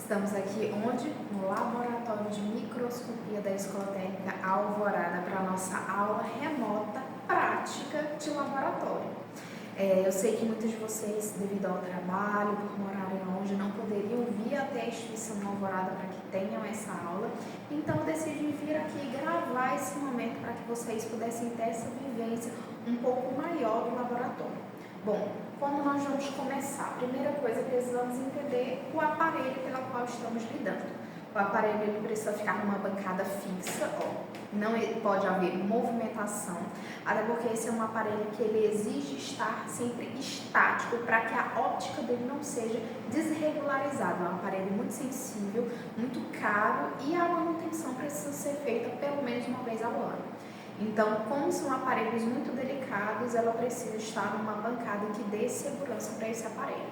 Estamos aqui onde? No Laboratório de Microscopia da Escola Técnica Alvorada para a nossa aula remota prática de laboratório. Eu sei que muitos de vocês, devido ao trabalho, por morarem longe, não poderiam vir até a instituição Alvorada para que tenham essa aula, então eu decidi vir aqui gravar esse momento para que vocês pudessem ter essa vivência um pouco maior do laboratório. Bom, como nós vamos começar? Primeira coisa, precisamos entender o aparelho pela qual estamos lidando. O aparelho ele precisa ficar numa bancada fixa, não pode haver movimentação, até porque esse é um aparelho que ele exige estar sempre estático para que a óptica dele não seja desregularizada. É um aparelho muito sensível, muito caro e a manutenção precisa ser feita pelo menos uma vez ao ano. Então, como são aparelhos muito delicados, ela precisa estar numa bancada que dê segurança para esse aparelho.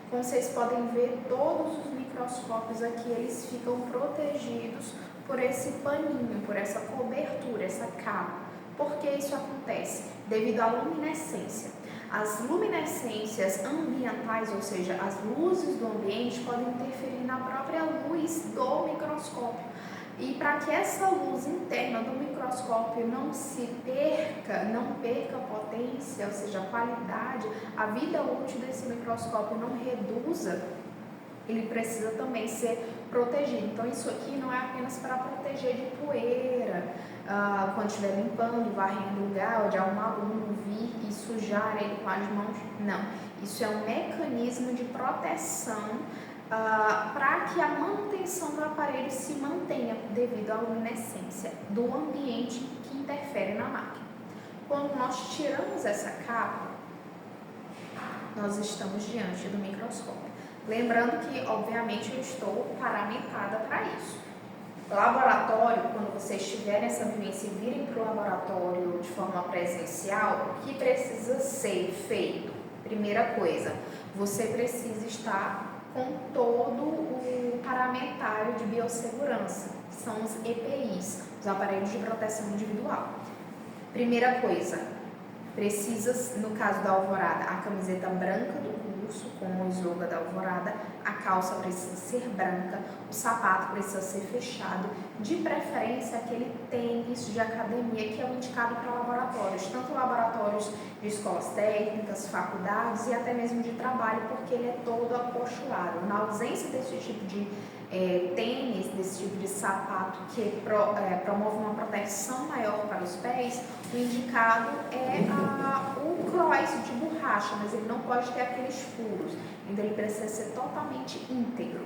Como vocês podem ver, todos os microscópios aqui, eles ficam protegidos por esse paninho, por essa cobertura, essa capa. Por que isso acontece? Devido à luminescência. As luminescências ambientais, ou seja, as luzes do ambiente, podem interferir na própria luz do microscópio. E para que essa luz interna do microscópio não se perca, não perca a potência, ou seja, a qualidade, a vida útil desse microscópio não reduza, ele precisa também ser protegido. Então isso aqui não é apenas para proteger de poeira, quando estiver limpando, varrendo o lugar, ou de algum aluno vir e sujar ele com as mãos. Não, isso é um mecanismo de proteção para que a manutenção do aparelho se mantenha devido à luminescência do ambiente que interfere na máquina. Quando nós tiramos essa capa, nós estamos diante do microscópio. Lembrando que, obviamente, eu estou paramentada para isso. Laboratório, quando vocês tiverem essa vivência e virem para o laboratório de forma presencial, o que precisa ser feito? Primeira coisa, você precisa estar com todo o paramentário de biossegurança, que são os EPIs, os aparelhos de proteção individual. Primeira coisa, precisa, no caso da Alvorada, a camiseta branca do curso, com o slogan da Alvorada, a calça precisa ser branca, o sapato precisa ser fechado, de preferência aquele tênis de academia que é o indicado para laboratórios, tanto laboratórios de escolas técnicas, faculdades e até mesmo de trabalho, porque ele é todo acolchoado. Na ausência desse tipo de tênis, desse tipo de sapato que promove uma proteção maior para os pés, o indicado é o cross de borracha, mas ele não pode ter aqueles furos, então ele precisa ser totalmente íntegro.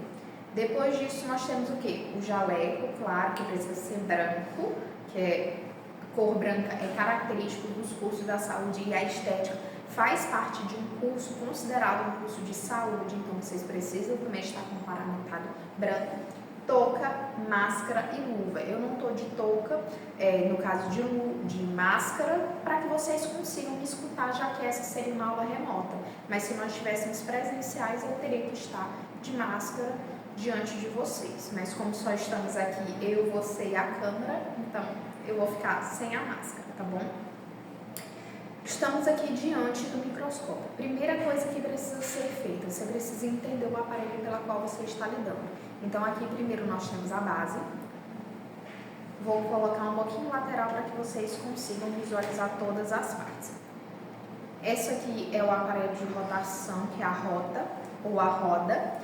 Depois disso nós temos o que? O jaleco, claro, que precisa ser branco, que é cor branca, é característico dos cursos da saúde e a estética faz parte de um curso considerado um curso de saúde, então vocês precisam também estar com paramentado branco, touca, máscara e luva. Eu não estou de touca, no caso de máscara, para que vocês consigam me escutar, já que essa seria uma aula remota. Mas se nós estivéssemos presenciais, eu teria que estar de máscara diante de vocês. Mas como só estamos aqui, eu, você e a câmera, então eu vou ficar sem a máscara, tá bom? Estamos aqui diante do microscópio. Primeira coisa que precisa ser feita, você precisa entender o aparelho pela qual você está lidando. Então aqui primeiro nós temos a base. Vou colocar um pouquinho lateral para que vocês consigam visualizar todas as partes. Essa aqui é o aparelho de rotação, que é a rota ou a roda.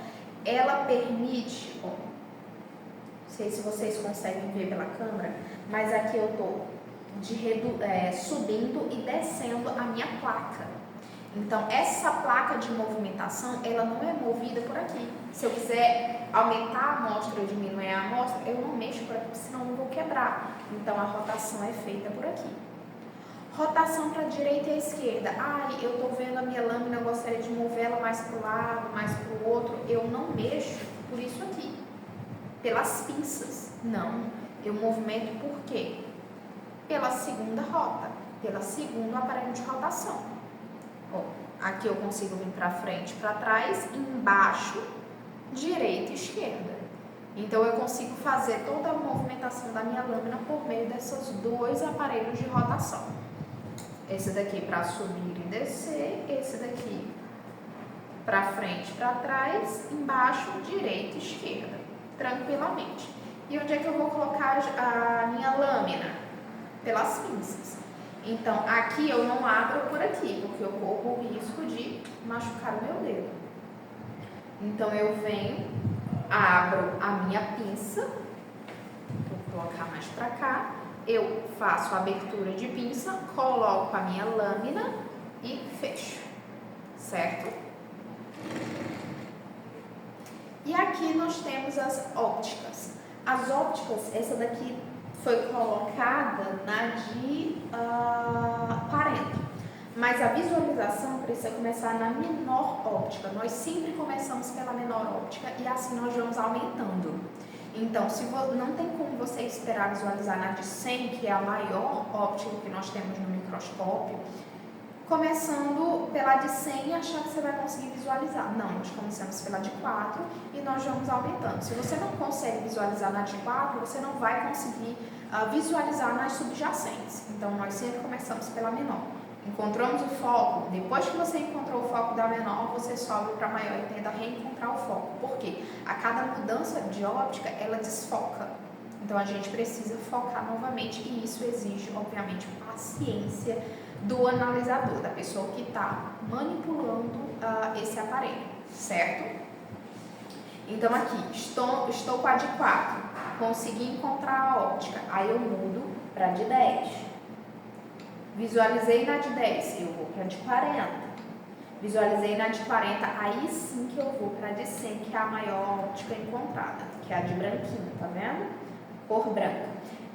Ela permite, não sei se vocês conseguem ver pela câmera, mas aqui eu estou subindo e descendo a minha placa. Então, essa placa de movimentação, ela não é movida por aqui. Se eu quiser aumentar a amostra ou diminuir a amostra, eu não mexo por aqui, senão eu vou quebrar. Então, a rotação é feita por aqui. Rotação para a direita e a esquerda. Eu estou vendo a minha lâmina, eu gostaria de mover ela mais para o lado, mais para o outro. Eu não mexo por isso aqui. Pelas pinças. Não. Eu movimento por quê? Pela segunda rota, pela segundo aparelho de rotação. Aqui eu consigo vir para frente, para trás, embaixo, direita e esquerda. Então eu consigo fazer toda a movimentação da minha lâmina por meio desses dois aparelhos de rotação. Esse daqui para subir e descer, esse daqui para frente, para trás, embaixo, direita, esquerda, tranquilamente. E onde é que eu vou colocar a minha lâmina? Pelas pinças. Então, aqui eu não abro por aqui, porque eu corro o risco de machucar o meu dedo. Então, eu venho, abro a minha pinça, vou colocar mais para cá, eu faço a abertura de pinça, coloco a minha lâmina e fecho, certo? E aqui nós temos as ópticas. As ópticas, essa daqui foi colocada na de 40. Mas a visualização precisa começar na menor óptica. Nós sempre começamos pela menor óptica e assim nós vamos aumentando. Então, se não tem como você esperar visualizar na de 100, que é a maior óptica que nós temos no microscópio, começando pela de 100 e achar que você vai conseguir visualizar. Não, nós começamos pela de 4 e nós vamos aumentando. Se você não consegue visualizar na de 4, você não vai conseguir visualizar nas subjacentes. Então, nós sempre começamos pela menor. Encontramos o foco, depois que você encontrou o foco da menor, você sobe para a maior e tenta reencontrar o foco. Por quê? A cada mudança de óptica, ela desfoca. Então, a gente precisa focar novamente e isso exige, obviamente, paciência do analisador, da pessoa que está manipulando esse aparelho, certo? Então, aqui, estou com a de 4, consegui encontrar a óptica, aí eu mudo para a de 10. Visualizei na de 10, eu vou para a de 40. Visualizei na de 40, aí sim que eu vou para a de 100, que é a maior óptica encontrada, que é a de branquinho, tá vendo? Cor branca.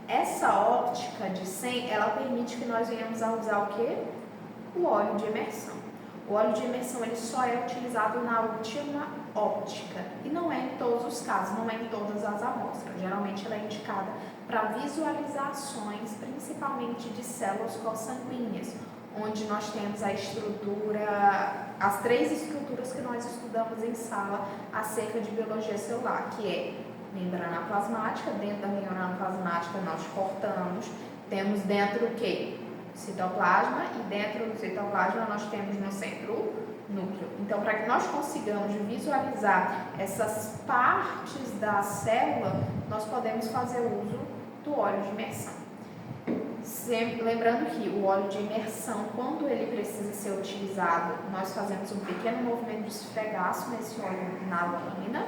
Essa óptica de 100, ela permite que nós venhamos a usar o quê? O óleo de imersão. O óleo de imersão, ele só é utilizado na última óptica. E não é em todos os casos, não é em todas as amostras. Geralmente ela é indicada para visualizações, principalmente de células consanguíneas, onde nós temos a estrutura, as 3 estruturas que nós estudamos em sala acerca de biologia celular, que é membrana plasmática. Dentro da membrana plasmática nós cortamos, temos dentro o quê? Citoplasma, e dentro do citoplasma nós temos no centro núcleo. Então, para que nós consigamos visualizar essas partes da célula, nós podemos fazer uso do óleo de imersão. Sempre lembrando que o óleo de imersão, quando ele precisa ser utilizado, nós fazemos um pequeno movimento de esfregaço nesse óleo na lâmina,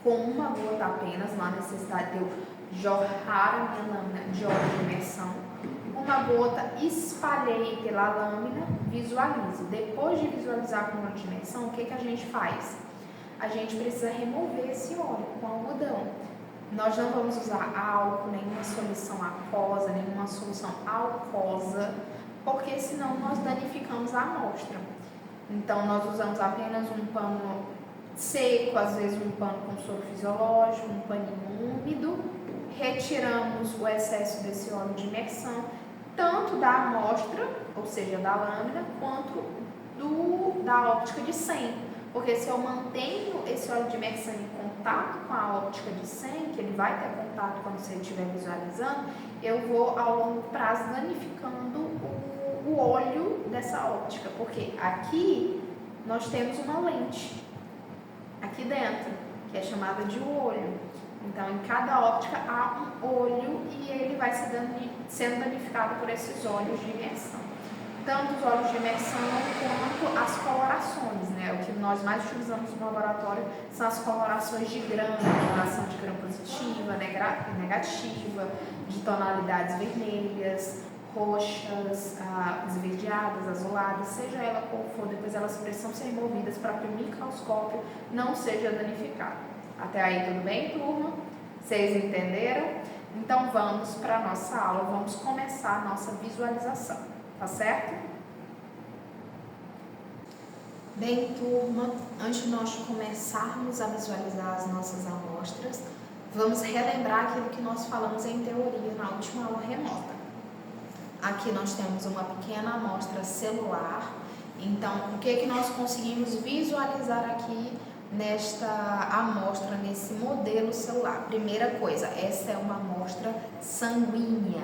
com uma gota apenas, não há necessidade de eu jorrar a minha lâmina de óleo de imersão. Uma gota, espalhei pela lâmina, visualizo. Depois de visualizar com óleo de imersão, o que a gente faz? A gente precisa remover esse óleo com algodão. Nós não vamos usar álcool, nenhuma solução aquosa, nenhuma solução alcosa, porque senão nós danificamos a amostra. Então, nós usamos apenas um pano seco, às vezes um pano com soro fisiológico, um paninho úmido, retiramos o excesso desse óleo de imersão, tanto da amostra, ou seja, da lâmina, quanto da óptica de 100. Porque se eu mantenho esse óleo de imersão em contato com a óptica de 100, que ele vai ter contato quando você estiver visualizando, eu vou ao longo prazo danificando o olho dessa óptica. Porque aqui nós temos uma lente, aqui dentro, que é chamada de olho. Então, em cada óptica há um olho e ele vai sendo danificado por esses óleos de imersão. Tanto os óleos de imersão quanto as colorações, né? O que nós mais utilizamos no laboratório são as colorações de grão, coloração de grão positiva, negativa, de tonalidades vermelhas, roxas, esverdeadas, azuladas, seja ela qual for, depois elas precisam ser removidas para que o microscópio não seja danificado. Até aí tudo bem, turma? Vocês entenderam? Então vamos para a nossa aula, vamos começar a nossa visualização, tá certo? Bem, turma, antes de nós começarmos a visualizar as nossas amostras, vamos relembrar aquilo que nós falamos em teoria na última aula remota. Aqui nós temos uma pequena amostra celular, então o que nós conseguimos visualizar aqui nesta amostra, nesse modelo celular? Primeira coisa, essa é uma amostra sanguínea.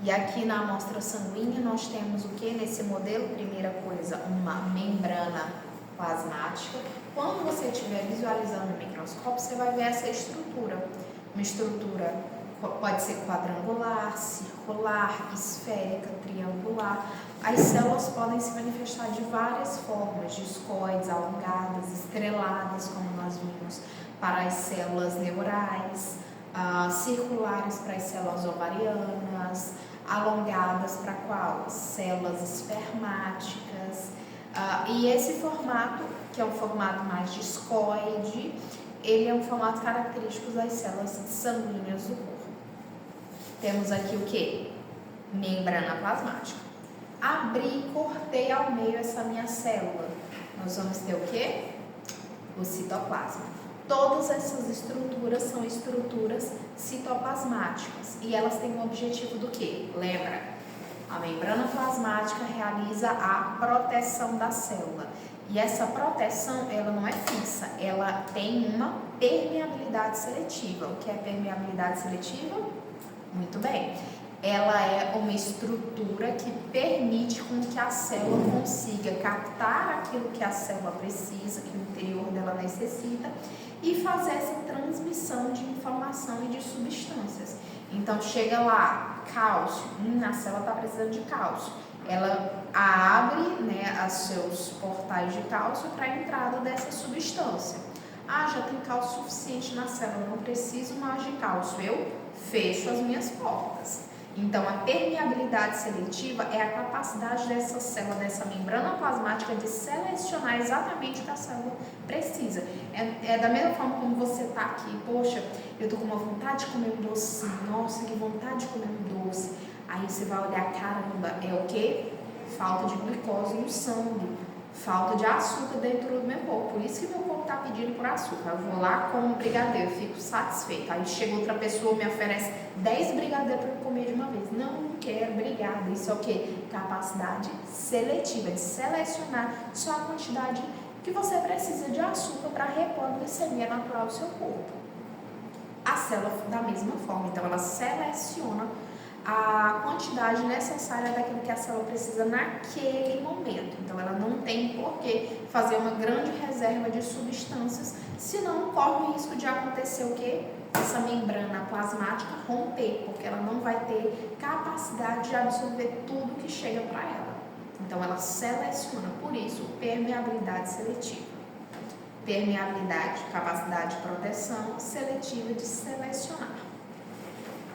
E aqui na amostra sanguínea nós temos o que nesse modelo? Primeira coisa, uma membrana plasmática. Quando você estiver visualizando no microscópio, você vai ver essa estrutura. Uma estrutura pode ser quadrangular, circular, esférica, triangular. As células podem se manifestar de várias formas, discoides, alongadas, estreladas, como nós vimos, para as células neurais, circulares para as células ovarianas, alongadas para qual? Células espermáticas. E esse formato, que é um formato mais discoide, ele é um formato característico das células sanguíneas do corpo. Temos aqui o que? Membrana plasmática. Abri e cortei ao meio essa minha célula. Nós vamos ter o que? O citoplasma. Todas essas estruturas são estruturas citoplasmáticas e elas têm o objetivo do que? Lembra? A membrana plasmática realiza a proteção da célula. E essa proteção, ela não é fixa, ela tem uma permeabilidade seletiva. O que é permeabilidade seletiva? Muito bem. Ela é uma estrutura que permite com que a célula consiga captar aquilo que a célula precisa, que o interior dela necessita, e fazer essa transmissão de informação e de substâncias. Então, chega lá, cálcio, a célula está precisando de cálcio. Ela abre, os seus portais de cálcio para a entrada dessa substância. Já tem cálcio suficiente na célula, não preciso mais de cálcio, eu fecho as minhas portas. Então, a permeabilidade seletiva é a capacidade dessa célula, dessa membrana plasmática, de selecionar exatamente o que a célula precisa. É da mesma forma como você está aqui, poxa, eu estou com uma vontade de comer um doce, nossa, que vontade de comer um doce. Aí você vai olhar, caramba, é o quê? Falta de glicose no sangue, falta de açúcar dentro do meu corpo. Por isso que meu corpo está pedindo por açúcar. Eu vou lá, como um brigadeiro, fico satisfeita. Aí chega outra pessoa, me oferece 10 brigadeiros para eu comer de uma vez. Não quero, obrigada. Isso é o quê? Capacidade seletiva, de selecionar só a quantidade que você precisa de açúcar para repor a glicemia natural do seu corpo. A célula, da mesma forma, então ela seleciona a quantidade necessária daquilo que a célula precisa naquele momento. Então, ela não tem por que fazer uma grande reserva de substâncias, senão corre o risco de acontecer o quê? Essa membrana plasmática romper, porque ela não vai ter capacidade de absorver tudo que chega para ela. Então, ela seleciona, por isso, permeabilidade seletiva. Permeabilidade, capacidade de proteção, seletiva de selecionar.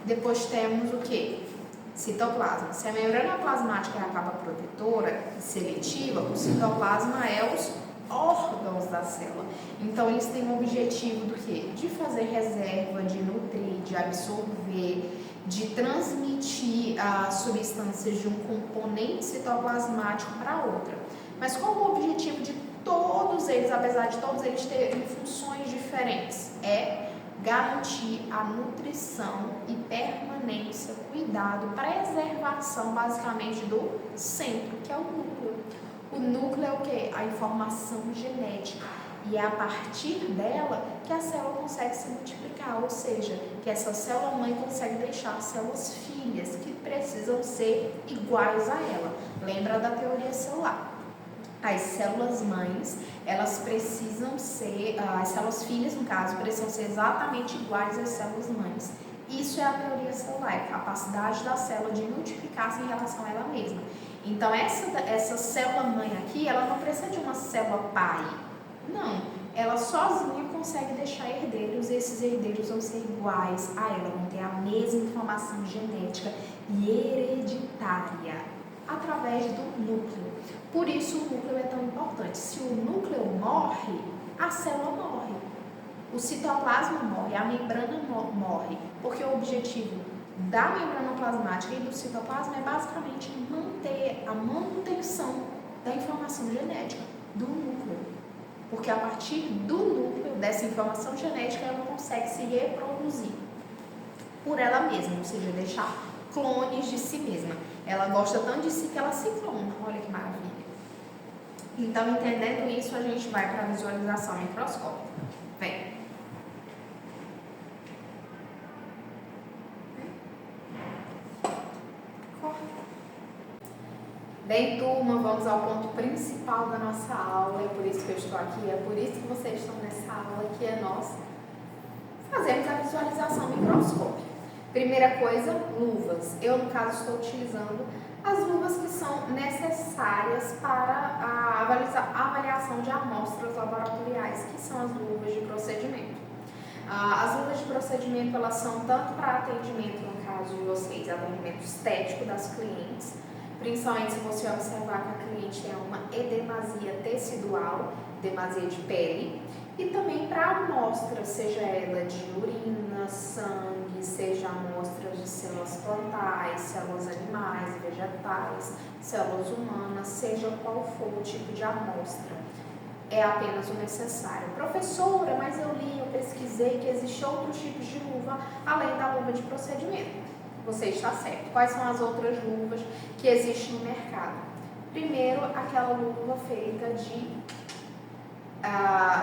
Depois temos o que? Citoplasma. Se a membrana plasmática é a capa protetora e seletiva, o citoplasma é os órgãos da célula. Então, eles têm o objetivo do quê? De fazer reserva, de nutrir, de absorver, de transmitir as substâncias de um componente citoplasmático para outra. Mas qual o objetivo de todos eles, apesar de todos eles terem funções diferentes? É garantir a nutrição e permanência, cuidado, preservação basicamente do centro, que é o núcleo. O núcleo é o quê? A informação genética. E é a partir dela que a célula consegue se multiplicar, ou seja, que essa célula mãe consegue deixar células filhas que precisam ser iguais a ela. Lembra da teoria celular? As células mães, elas precisam ser, as células filhas, no caso, precisam ser exatamente iguais às células mães. Isso é a teoria celular, a capacidade da célula de multiplicar-se em relação a ela mesma. Então, essa célula mãe aqui, ela não precisa de uma célula pai. Não, ela sozinha consegue deixar herdeiros e esses herdeiros vão ser iguais a ela, vão ter a mesma informação genética e hereditária através do núcleo. Por isso o núcleo é tão importante. Se o núcleo morre, a célula morre. O citoplasma morre, a membrana morre, porque o objetivo da membrana plasmática e do citoplasma é basicamente manter a manutenção da informação genética do núcleo. Porque a partir do núcleo, dessa informação genética, ela consegue se reproduzir por ela mesma, ou seja, deixar clones de si mesma. Ela gosta tanto de si que ela se clona. Olha que maravilha. Então, entendendo isso, a gente vai para a visualização microscópica. Vem. Bem, turma, vamos ao ponto principal da nossa aula, é por isso que eu estou aqui, é por isso que vocês estão nessa aula, que é nós fazermos a visualização microscópica. Primeira coisa, luvas. Eu, no caso, estou utilizando as luvas que são necessárias para a avaliação de amostras laboratoriais, que são as luvas de procedimento. As luvas de procedimento, elas são tanto para atendimento, no caso de vocês, atendimento estético das clientes, principalmente se você observar que a cliente tem uma edemasia tecidual, edemasia de pele, e também para amostras, seja ela de urina, sangue, seja amostras de células plantais, células animais, vegetais, células humanas, seja qual for o tipo de amostra. É apenas o necessário. Professora, mas eu li, eu pesquisei que existe outros tipos de luva além da luva de procedimento. Você está certo. Quais são as outras luvas que existem no mercado? Primeiro, aquela luva feita de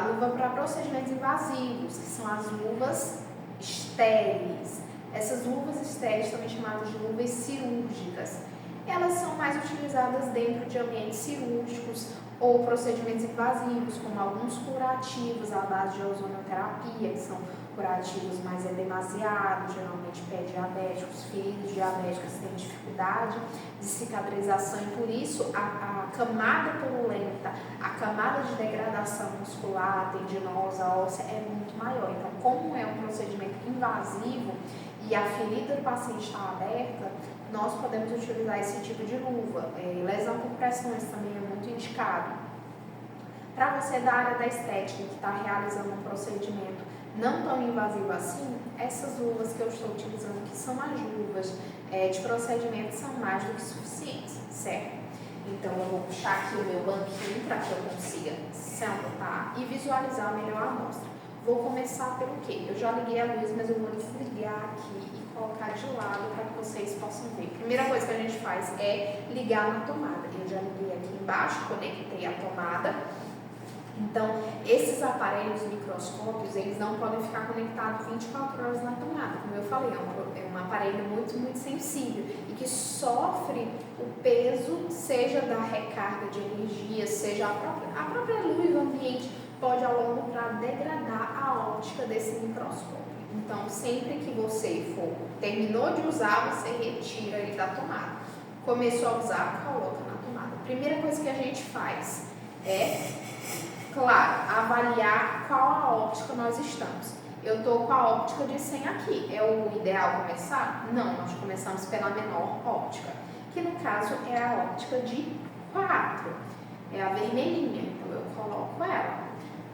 luva para procedimentos invasivos, que são as luvas estéreis. Essas luvas estéreis, também chamadas de luvas cirúrgicas, elas são mais utilizadas dentro de ambientes cirúrgicos ou procedimentos invasivos, como alguns curativos à base de ozonoterapia, que são curativos mais edemasiados, geralmente pé-diabéticos, filhos diabéticos têm dificuldade de cicatrização e por isso a camada purulenta, a camada de degradação muscular, tendinosa, óssea é muito maior. Então, como é um procedimento invasivo e a ferida do paciente está aberta, nós podemos utilizar esse tipo de luva. Lesão por pressões também é muito indicado. Para você da área da estética que está realizando um procedimento não tão invasivo assim, essas luvas que eu estou utilizando, que são as luvas de procedimento, são mais do que suficientes, certo? Então, eu vou puxar aqui o meu banquinho para que eu consiga sentar e visualizar melhor a amostra. Vou começar pelo quê? Eu já liguei a luz, mas eu vou desligar aqui e colocar de lado para que vocês possam ver. Primeira coisa que a gente faz é ligar na tomada. Eu já liguei aqui embaixo, conectei a tomada. Então, esses aparelhos microscópios, eles não podem ficar conectados 24 horas na tomada. Como eu falei, é um aparelho muito, muito sensível e que sofre o peso, seja da recarga de energia, seja a própria luz do ambiente, pode ao longo para degradar a óptica desse microscópio. Então, sempre que você terminou de usar, você retira ele da tomada. Começou a usar, coloca na tomada. Primeira coisa que a gente faz é, claro, avaliar qual a óptica nós estamos. Eu estou com a óptica de 100 aqui. É o ideal começar? Não, nós começamos pela menor óptica, que no caso é a óptica de 4. É a vermelhinha, então eu coloco ela.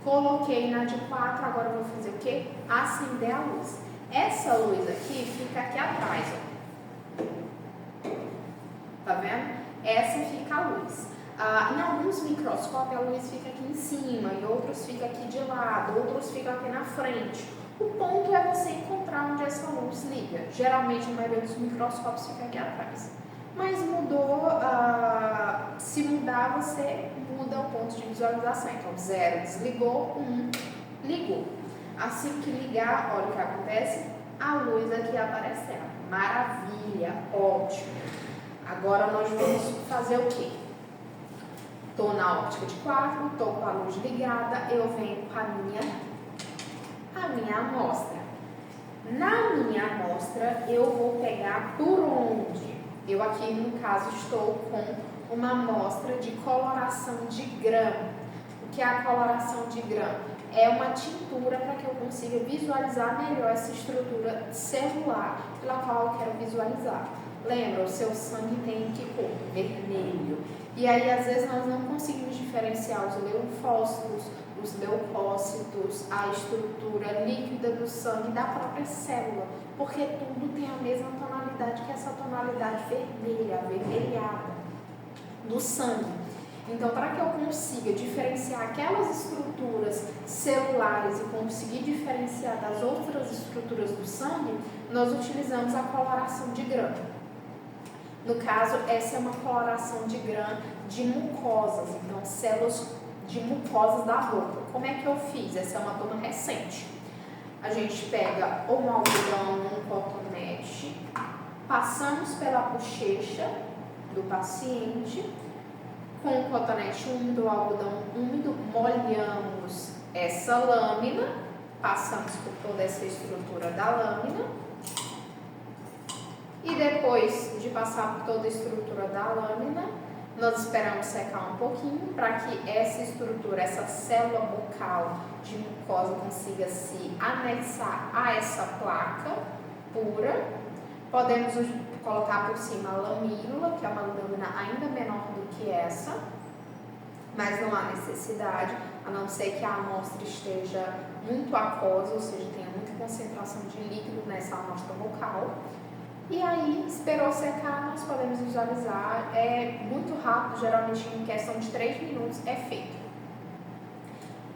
Coloquei na de 4, agora eu vou fazer o quê? Acender a luz. Essa luz aqui fica aqui atrás, ó. Tá vendo? Essa fica a luz. Em alguns microscópios a luz fica aqui em cima, em outros fica aqui de lado, outros ficam aqui na frente. O ponto é você encontrar onde essa luz liga. Geralmente a maioria dos microscópios fica aqui atrás. Mas mudou, se mudar, você muda o ponto de visualização. Então, 0 desligou, 1 ligou. Assim que ligar, olha o que acontece, a luz aqui aparecendo. Maravilha, ótimo. Agora nós vamos fazer o quê? Estou na óptica de 4, estou com a luz ligada, eu venho com a minha amostra. Na minha amostra, eu vou pegar por onde? Eu aqui, no caso, estou com uma amostra de coloração de grão. O que é a coloração de grão? É uma tintura para que eu consiga visualizar melhor essa estrutura celular pela qual eu quero visualizar. Lembra, o seu sangue tem que cor? Vermelho. E aí, às vezes, nós não conseguimos diferenciar os linfócitos, os leucócitos, a estrutura líquida do sangue da própria célula, porque tudo tem a mesma tonalidade que essa tonalidade vermelha, avermelhada do sangue. Então, para que eu consiga diferenciar aquelas estruturas celulares e conseguir diferenciar das outras estruturas do sangue, nós utilizamos a coloração de grã. No caso, essa é uma coloração de grã de mucosas, então células de mucosas da boca. Como é que eu fiz? Essa é uma toma recente. A gente pega um algodão, um cotonete, passamos pela bochecha do paciente Com o cotonete úmido, o algodão úmido, molhamos essa lâmina, passamos por toda essa estrutura da lâmina. E depois de passar por toda a estrutura da lâmina, nós esperamos secar um pouquinho para que essa estrutura, essa célula bucal de mucosa consiga se anexar a essa placa pura. Podemos colocar por cima a lamínula, que é uma lâmina ainda menor do que essa, mas não há necessidade, a não ser que a amostra esteja muito aquosa, ou seja, tenha muita concentração de líquido nessa amostra bucal. E aí, esperou secar, nós podemos visualizar, é muito rápido, geralmente em questão de 3 minutos é feito.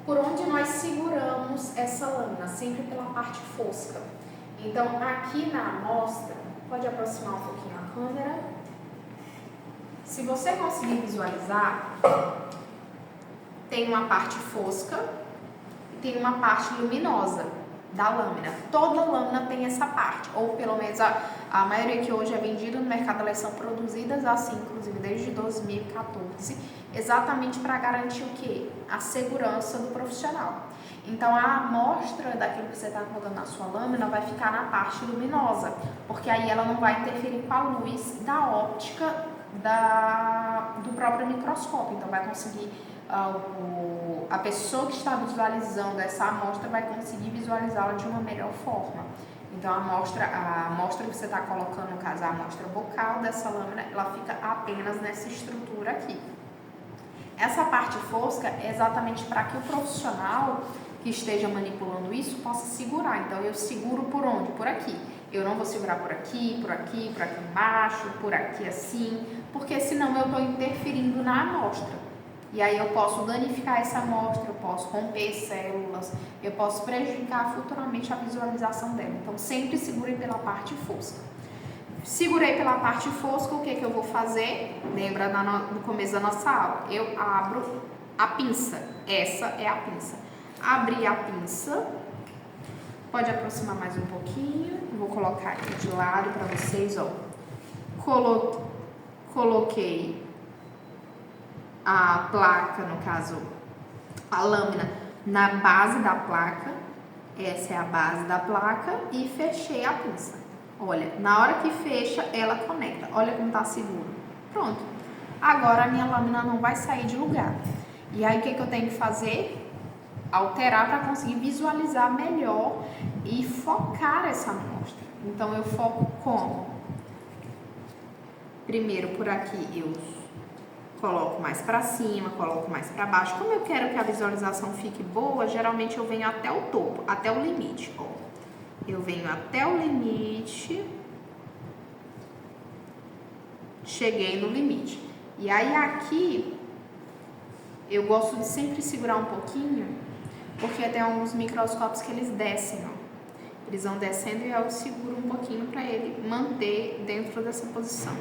Por onde nós seguramos essa lâmina? Sempre pela parte fosca. Então, aqui na amostra, pode aproximar um pouquinho a câmera. Se você conseguir visualizar, tem uma parte fosca e tem uma parte luminosa da lâmina. Toda lâmina tem essa parte, ou pelo menos a maioria que hoje é vendida no mercado, elas são produzidas assim, inclusive desde 2014, exatamente para garantir o quê? A segurança do profissional. Então a amostra daquilo que você está colocando na sua lâmina vai ficar na parte luminosa, porque aí ela não vai interferir com a luz da óptica do próprio microscópio, então vai conseguir a pessoa que está visualizando essa amostra vai conseguir visualizá-la de uma melhor forma. Então a amostra que você está colocando, no caso a amostra bucal dessa lâmina, ela fica apenas nessa estrutura aqui. Essa parte fosca é exatamente para que o profissional que esteja manipulando isso possa segurar. Então eu seguro por onde? Por aqui. Eu não vou segurar por aqui, por aqui, por aqui embaixo, por aqui assim, porque senão eu estou interferindo na amostra. E aí eu posso danificar essa amostra, eu posso romper células, eu posso prejudicar futuramente a visualização dela. Então sempre segurem pela parte fosca. Segurei pela parte fosca, o que eu vou fazer? Lembra do começo da nossa aula? Eu abro a pinça, essa é a pinça. Abri a pinça, pode aproximar mais um pouquinho, vou colocar aqui de lado para vocês, ó. Coloquei a placa, no caso, a lâmina na base da placa, essa é a base da placa, e fechei a pinça. Olha, na hora que fecha, ela conecta. Olha como tá seguro. Pronto. Agora a minha lâmina não vai sair de lugar. E aí o que eu tenho que fazer? Alterar para conseguir visualizar melhor e focar essa amostra. Então eu foco como? Primeiro por aqui eu coloco mais para cima, coloco mais para baixo. Como eu quero que a visualização fique boa, geralmente eu venho até o topo, até o limite, ó. Eu venho até o limite, cheguei no limite. E aí aqui, eu gosto de sempre segurar um pouquinho, porque tem alguns microscópios que eles descem, ó. Eles vão descendo e eu seguro um pouquinho para ele manter dentro dessa posição.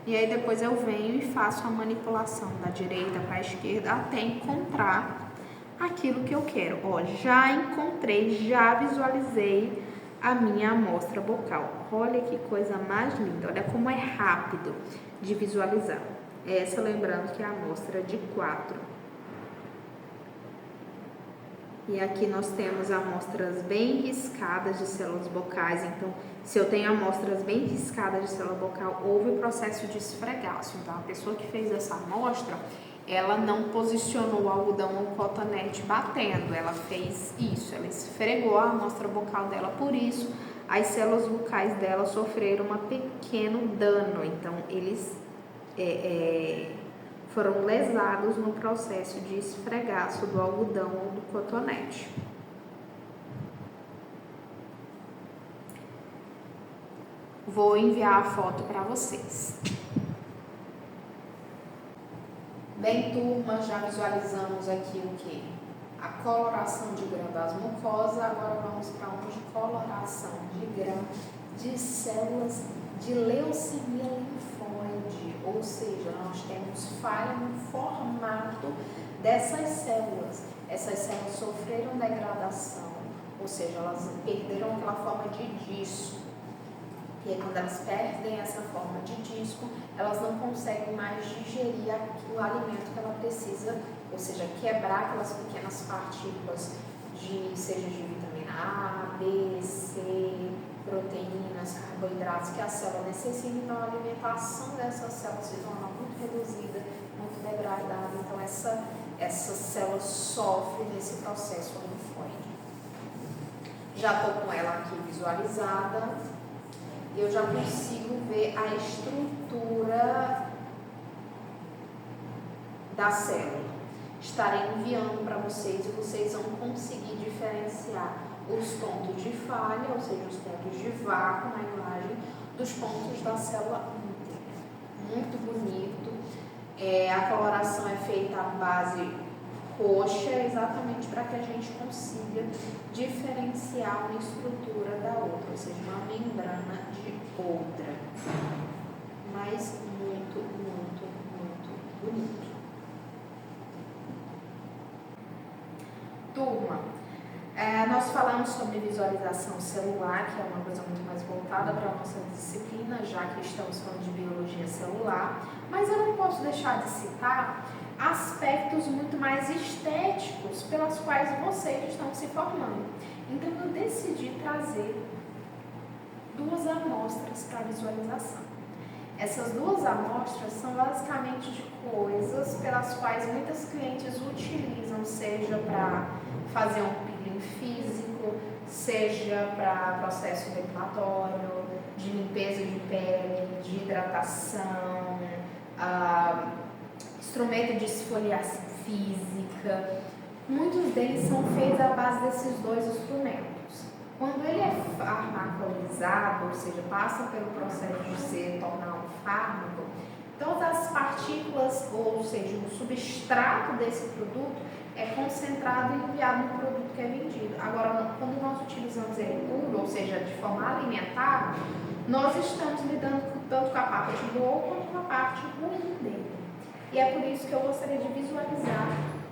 E aí depois eu venho e faço a manipulação da direita para a esquerda até encontrar aquilo que eu quero. Ó, já encontrei, já visualizei a minha amostra bucal. Olha que coisa mais linda, olha como é rápido de visualizar. Essa, lembrando que é a amostra de 4. E aqui nós temos amostras bem riscadas de células bucais. Então, se eu tenho amostras bem riscadas de célula bucal, houve o processo de esfregaço. Então, a pessoa que fez essa amostra, ela não posicionou o algodão ou o cotonete batendo, ela fez isso, ela esfregou a amostra bucal dela, por isso as células bucais dela sofreram um pequeno dano, então eles foram lesados no processo de esfregaço do algodão ou do cotonete. Vou enviar a foto para vocês. Bem, turma, já visualizamos aqui o que? A coloração de glândulas mucosas. Agora vamos para onde? Coloração de glândulas de células de leucemia linfóide, ou seja, nós temos falha no formato dessas células. Essas células sofreram degradação, ou seja, elas perderam aquela forma de disco. E aí, quando elas perdem essa forma de disco, elas não conseguem mais digerir o alimento que ela precisa, ou seja, quebrar aquelas pequenas partículas seja de vitamina A, B, C, proteínas, carboidratos que a célula necessita. Então, a alimentação dessas células se torna muito reduzida, muito degradada. Então, essa célula sofre nesse processo linfóide. Já estou com ela aqui visualizada. Eu já consigo ver a estrutura da célula. Estarei enviando para vocês e vocês vão conseguir diferenciar os pontos de falha, ou seja, os pontos de vácuo na imagem, dos pontos da célula íntegra. Muito bonito. A coloração é feita à base roxa, exatamente para que a gente consiga diferenciar uma estrutura da outra, ou seja, uma membrana de outra. Mas muito, muito, muito bonito. Turma, nós falamos sobre visualização celular, que é uma coisa muito mais voltada para a nossa disciplina, já que estamos falando de biologia celular, mas eu não posso deixar de citar aspectos muito mais estéticos pelas quais vocês estão se formando. Então, eu decidi trazer 2 amostras para visualização. Essas 2 amostras são basicamente de coisas pelas quais muitas clientes utilizam, seja para fazer um peeling físico, seja para processo depilatório, de limpeza de pele, de hidratação, instrumento de esfoliação física. Muitos deles são feitos à base desses 2 instrumentos. Quando ele é farmacolizado, ou seja, passa pelo processo de se tornar um fármaco, todas as partículas, ou seja, o substrato desse produto é concentrado e enviado no produto que é vendido. Agora, quando nós utilizamos ele puro, ou seja, de forma alimentar, nós estamos lidando tanto com a parte boa quanto com a parte ruim dele. E é por isso que eu gostaria de visualizar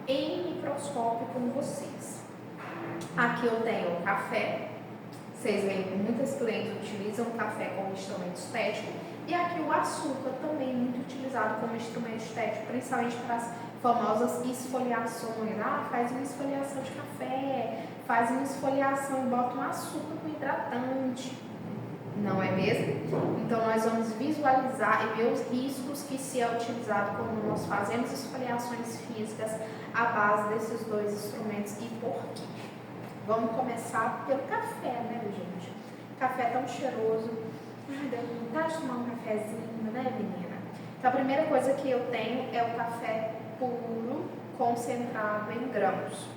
em microscópio com vocês. Aqui eu tenho o café. Vocês veem que muitas clientes utilizam o café como instrumento estético. E aqui o açúcar também muito utilizado como instrumento estético, principalmente para as famosas esfoliações. Faz uma esfoliação de café, faz uma esfoliação e bota um açúcar com hidratante. Não é mesmo? Então, nós vamos visualizar e ver os riscos que se é utilizado quando nós fazemos esfoliações físicas à base desses 2 instrumentos e por quê. Vamos começar pelo café, né, gente? Café tão cheiroso. Deu vontade de tomar um cafezinho, né, menina? Então, a primeira coisa que eu tenho é o café puro, concentrado em grãos.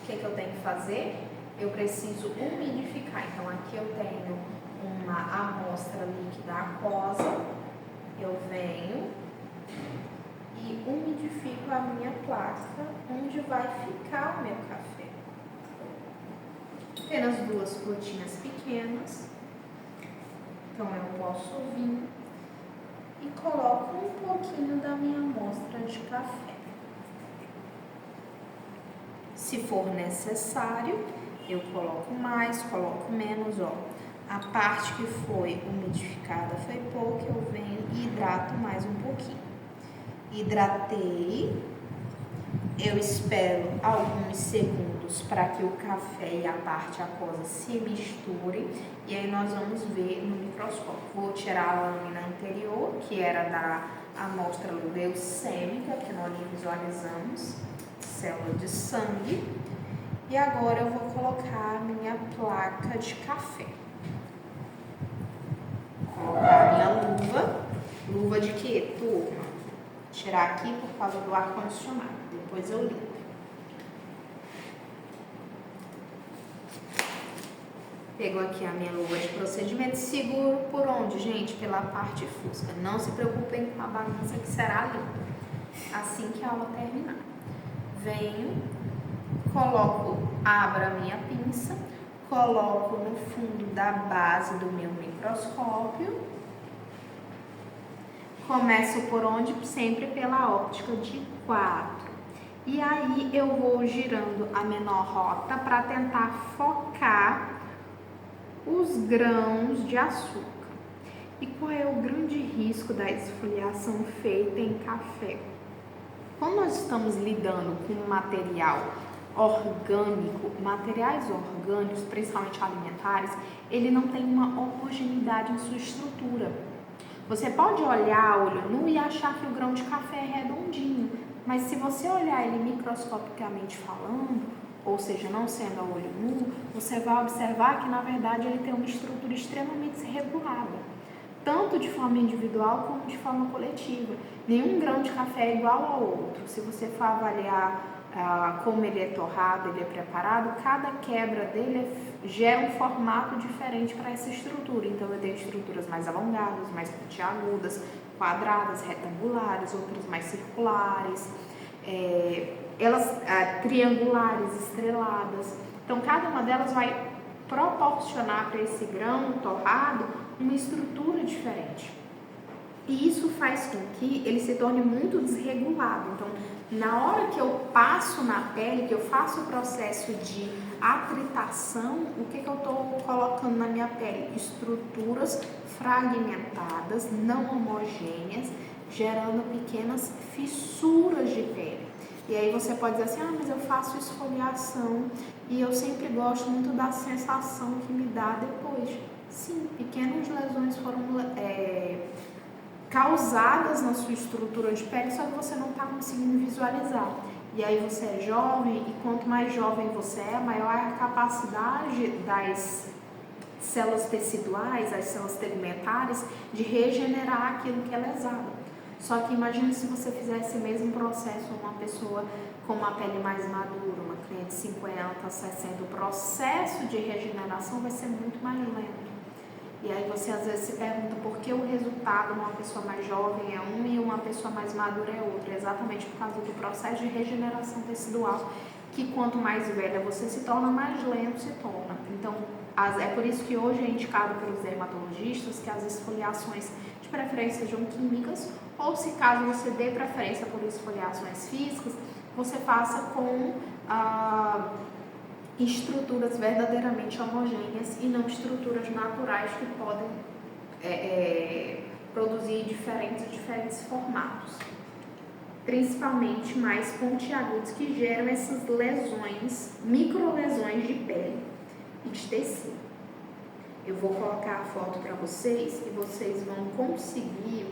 O que eu tenho que fazer? Eu preciso umidificar. Então, aqui eu tenho uma amostra líquida aquosa. Eu venho e umidifico a minha placa, onde vai ficar o meu café. Apenas 2 gotinhas pequenas. Então, eu posso vir e coloco um pouquinho da minha amostra de café. Se for necessário, eu coloco mais, coloco menos, ó. A parte que foi umidificada foi pouco, eu venho e hidrato mais um pouquinho. Hidratei, eu espero alguns segundos para que o café e a parte aquosa se misturem e aí nós vamos ver no microscópio. Vou tirar a lâmina anterior, que era da amostra leucêmica, que nós visualizamos, célula de sangue. E agora eu vou colocar a minha placa de café. Vou colocar a minha luva. Luva de quê, turma? Vou tirar aqui por causa do ar-condicionado. Depois eu limpo. Pego aqui a minha luva de procedimento. Seguro por onde, gente? Pela parte fusca. Não se preocupem com a bagunça que será limpa assim que a aula terminar. Venho, abro a minha pinça, coloco no fundo da base do meu microscópio. Começo por onde? Sempre pela óptica de 4. E aí eu vou girando a menor rota para tentar focar os os grãos de açúcar. E qual é o grande risco da esfoliação feita em café? Quando nós estamos lidando com um material orgânico, materiais orgânicos, principalmente alimentares, ele não tem uma homogeneidade em sua estrutura. Você pode olhar a olho nu e achar que o grão de café é redondinho, mas se você olhar ele microscopicamente falando, ou seja, não sendo a olho nu, você vai observar que na verdade ele tem uma estrutura extremamente regulada, tanto de forma individual como de forma coletiva. Nenhum grão de café é igual ao outro. Se você for avaliar como ele é torrado, ele é preparado, cada quebra dele gera um formato diferente para essa estrutura. Então, eu tenho estruturas mais alongadas, mais pontiagudas, quadradas, retangulares, outras mais circulares, triangulares, estreladas. Então, cada uma delas vai proporcionar para esse grão torrado uma estrutura diferente. E isso faz com que ele se torne muito desregulado. Então, na hora que eu passo na pele, que eu faço o processo de atritação, o que eu estou colocando na minha pele? Estruturas fragmentadas, não homogêneas, gerando pequenas fissuras de pele. E aí você pode dizer assim, mas eu faço esfoliação e eu sempre gosto muito da sensação que me dá depois. Sim, pequenas lesões foram causadas na sua estrutura de pele, só que você não está conseguindo visualizar. E aí você é jovem, e quanto mais jovem você é, maior é a capacidade das células teciduais, as células tegmentares, de regenerar aquilo que é lesado. Só que imagine se você fizesse o mesmo processo uma pessoa com uma pele mais madura, uma cliente de 50, 60, o processo de regeneração vai ser muito mais lento. E aí você às vezes se pergunta por que o resultado de uma pessoa mais jovem é um e uma pessoa mais madura é outro. É exatamente por causa do processo de regeneração tecidual, que quanto mais velha você se torna, mais lento se torna. Então, é por isso que hoje é indicado pelos dermatologistas que as esfoliações de preferência sejam químicas, ou se caso você dê preferência por esfoliações físicas, você faça com estruturas verdadeiramente homogêneas e não estruturas naturais que podem produzir diferentes formatos, principalmente mais pontiagudos, que geram essas lesões, microlesões de pele e de tecido. Eu vou colocar a foto para vocês e vocês vão conseguir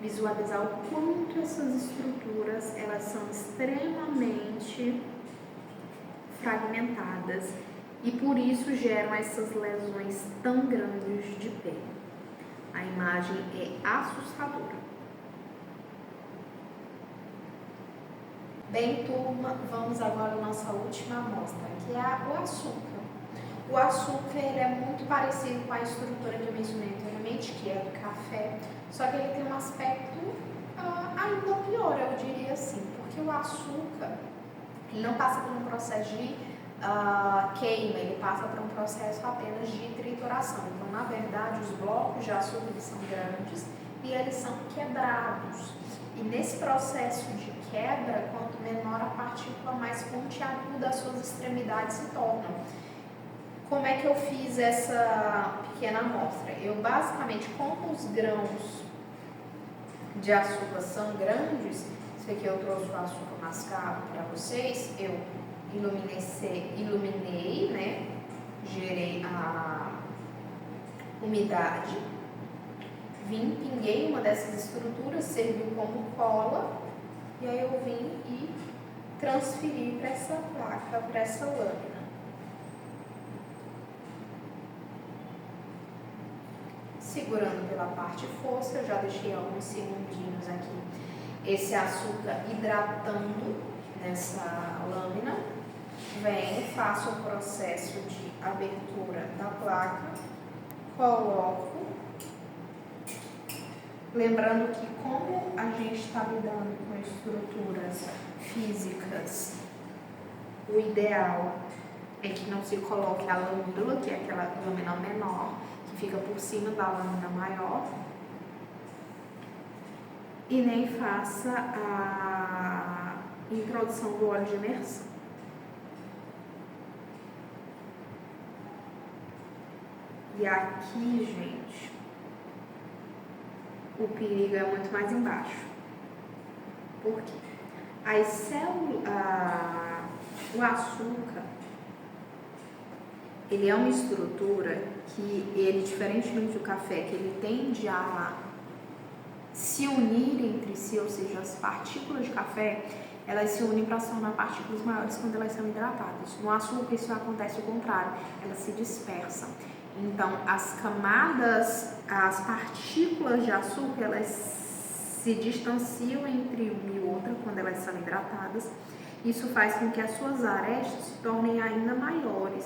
visualizar o quanto essas estruturas elas são extremamente fragmentadas e por isso geram essas lesões tão grandes de pele. A imagem é assustadora. Bem, turma, vamos agora à nossa última amostra, que é o açúcar. O açúcar ele é muito parecido com a estrutura que eu mencionei anteriormente, que é do café, só que ele tem um aspecto ainda pior, eu diria assim, porque o açúcar ele não passa por um processo de queima, ele passa por um processo apenas de trituração. Então, na verdade, os blocos de açúcar eles são grandes e eles são quebrados. E nesse processo de quebra, quanto menor a partícula, mais pontiaguda as suas extremidades se tornam. Como é que eu fiz essa pequena amostra? Eu basicamente, como os grãos de açúcar são grandes, isso aqui eu trouxe o açúcar mascavo para vocês, eu iluminei, né? Gerei a umidade, pinguei uma dessas estruturas, serviu como cola, e aí eu vim e transferi para essa placa, para essa lâmina. Segurando pela parte fossa, eu já deixei alguns segundinhos aqui esse açúcar hidratando nessa lâmina. Venho, faço o processo de abertura da placa, coloco, lembrando que como a gente está lidando com estruturas físicas, o ideal é que não se coloque a lâmina, que é aquela lâmina menor, que fica por cima da lâmina maior, e nem faça a introdução do óleo de imersão. E aqui, gente, o perigo é muito mais embaixo. Por quê? As células, o açúcar, ele é uma estrutura que ele, diferentemente do café, que ele tende a se unir entre si, ou seja, as partículas de café, elas se unem para se tornar partículas maiores quando elas são hidratadas. No açúcar, isso acontece o contrário, elas se dispersam. Então, as camadas, as partículas de açúcar, elas se distanciam entre uma e outra quando elas são hidratadas. Isso faz com que as suas arestas se tornem ainda maiores,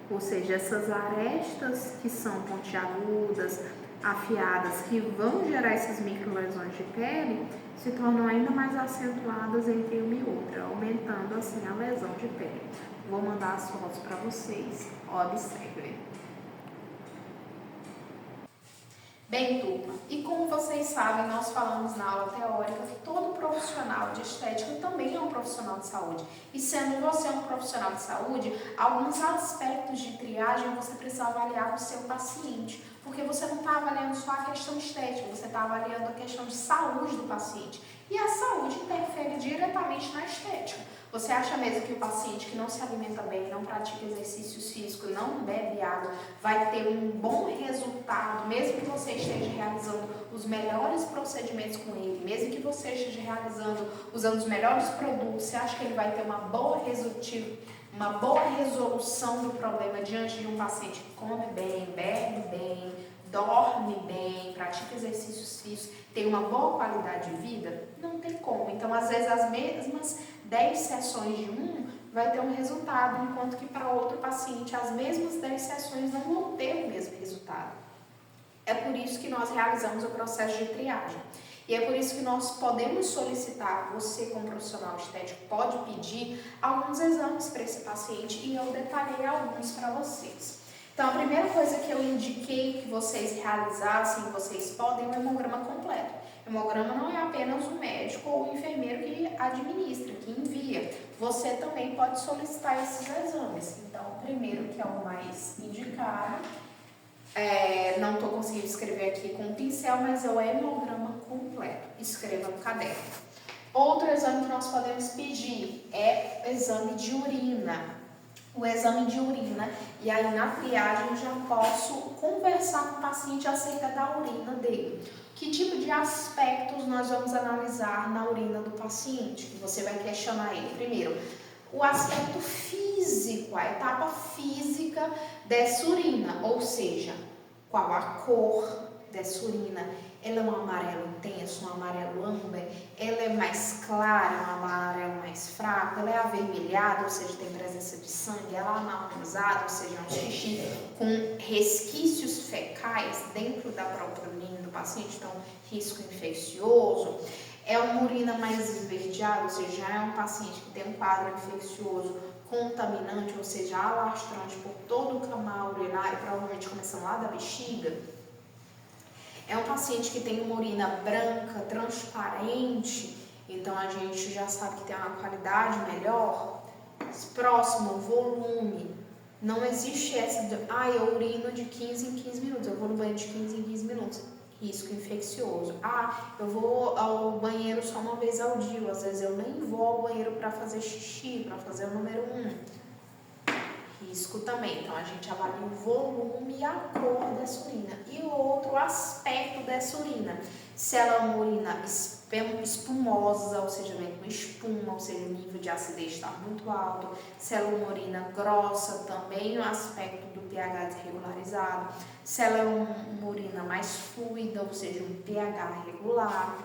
ou seja, essas arestas que são pontiagudas, afiadas, que vão gerar essas microlesões de pele, se tornam ainda mais acentuadas entre uma e outra, aumentando assim a lesão de pele. Vou mandar as fotos para vocês, observem. Bem, turma, e como vocês sabem, nós falamos na aula teórica que todo profissional de estética também é um profissional de saúde. E sendo você um profissional de saúde, alguns aspectos de triagem você precisa avaliar o seu paciente, porque você não está avaliando só a questão estética, você está avaliando a questão de saúde do paciente. E a saúde interfere diretamente na estética. Você acha mesmo que o paciente que não se alimenta bem, não pratica exercícios físicos, não bebe água, vai ter um bom resultado, mesmo que você esteja realizando os melhores procedimentos com ele, mesmo que você esteja realizando, usando os melhores produtos, você acha que ele vai ter uma boa resolução do problema diante de um paciente que come bem, bebe bem, dorme bem, pratica exercícios físicos, tem uma boa qualidade de vida? Não tem como. Então, às vezes, as mesmas 10 sessões de um vai ter um resultado, enquanto que para outro paciente as mesmas 10 sessões não vão ter o mesmo resultado. É por isso que nós realizamos o processo de triagem. E é por isso que nós podemos solicitar, você como profissional estético pode pedir alguns exames para esse paciente e eu detalhei alguns para vocês. Então, a primeira coisa que eu indiquei que vocês realizassem, vocês podem, é o hemograma completo. O hemograma não é apenas o médico ou o enfermeiro que administra, que envia. Você também pode solicitar esses exames. Então, o primeiro, que é o mais indicado, não estou conseguindo escrever aqui com o pincel, mas é o hemograma completo. Escreva no caderno. Outro exame que nós podemos pedir é o exame de urina. O exame de urina, e aí na triagem eu já posso conversar com o paciente acerca da urina dele. Que tipo de aspectos nós vamos analisar na urina do paciente? Que você vai questionar ele. Primeiro, o aspecto físico, a etapa física dessa urina, ou seja, qual a cor dessa urina. Ela é um amarelo intenso, um amarelo âmbar, ela é mais clara, um amarelo mais fraco, ela é avermelhada, ou seja, tem presença de sangue, ela é amarronzada, ou seja, um xixi com resquícios fecais dentro da própria urina do paciente, então risco infeccioso. É uma urina mais esverdeada, ou seja, já é um paciente que tem um quadro infeccioso contaminante, ou seja, alastrante por todo o canal urinário, provavelmente começando lá da bexiga. É um paciente que tem uma urina branca, transparente, então a gente já sabe que tem uma qualidade melhor. Próximo, volume. Não existe essa de, eu urino de 15 em 15 minutos, eu vou no banheiro de 15 em 15 minutos. Risco infeccioso. Eu vou ao banheiro só uma vez ao dia, às vezes eu nem vou ao banheiro para fazer xixi, para fazer o número 1. Risco também, então a gente avalia o volume e a cor dessa urina. E o outro aspecto dessa urina, se ela é uma urina espumosa, ou seja, vem com espuma, ou seja, o nível de acidez está muito alto. Se ela é uma urina grossa, também o aspecto do pH desregularizado. Se ela é uma urina mais fluida, ou seja, um pH regular.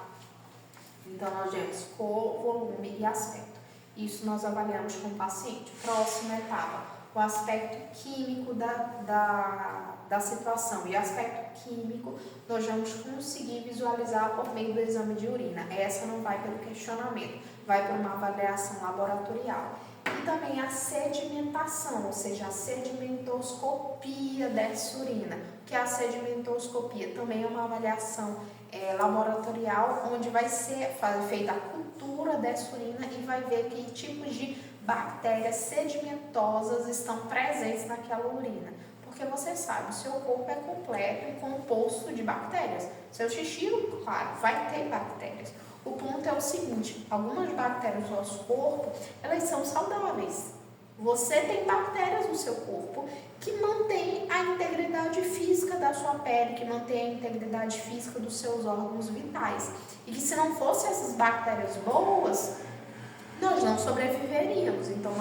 Então, nós temos cor, volume e aspecto. Isso nós avaliamos com o paciente. Próxima etapa, o aspecto químico da situação. E o aspecto químico nós vamos conseguir visualizar por meio do exame de urina. Essa não vai pelo questionamento, vai por uma avaliação laboratorial. E também a sedimentação, ou seja, a sedimentoscopia dessa urina. Que a sedimentoscopia também é uma avaliação laboratorial, onde vai ser feita a cultura dessa urina e vai ver que tipos de bactérias sedimentosas estão presentes naquela urina. Porque você sabe, o seu corpo é completo e composto de bactérias. Seu xixi, claro, vai ter bactérias. O ponto é o seguinte, algumas bactérias do nosso corpo, elas são saudáveis. Você tem bactérias no seu corpo que mantêm a integridade física da sua pele, que mantém a integridade física dos seus órgãos vitais. E que se não fossem essas bactérias boas, nós não sobreviveríamos. Então